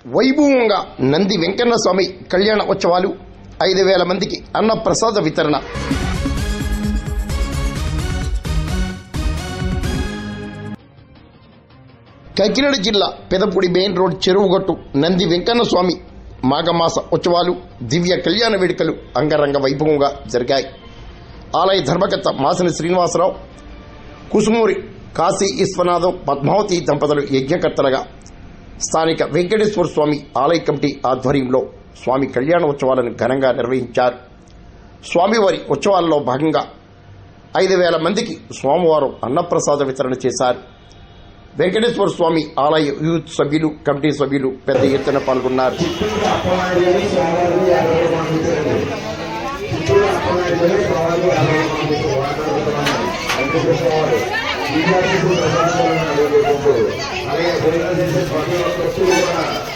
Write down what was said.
వైభవంగా నంది వెంకన్న స్వామి కళ్యాణ ఉత్సవాలు 5,000 మందికి అన్న ప్రసాద వితరణ. కాకినాడ జిల్లా పెదపూడి మెయిన్ రోడ్ చెరువుగట్టు నంది వెంకన్న స్వామి మాఘమాస ఉత్సవాలు దివ్య కళ్యాణ వేడుకలు అంగరంగ వైభవంగా జరిగాయి. ఆలయ ధర్మకర్త మాసని శ్రీనివాసరావు, కుసుమూరి కాశీ విశ్వనాథం, పద్మావతి దంపతులు యజ్ఞకర్తలుగా స్థానిక వెంకటేశ్వర స్వామి ఆలయ కమిటీ ఆధ్వర్యంలో స్వామి కళ్యాణ ఉత్సవాలను ఘనంగా నిర్వహించారు. స్వామివారి ఉత్సవాల్లో భాగంగా 5,000 మందికి సోమవారం అన్నప్రసాద వితరణ చేశారు. వెంకటేశ్వర స్వామి ఆలయ యూత్ సభ్యులు, కమిటీ సభ్యులు పెద్ద ఎత్తున పాల్గొన్నారు.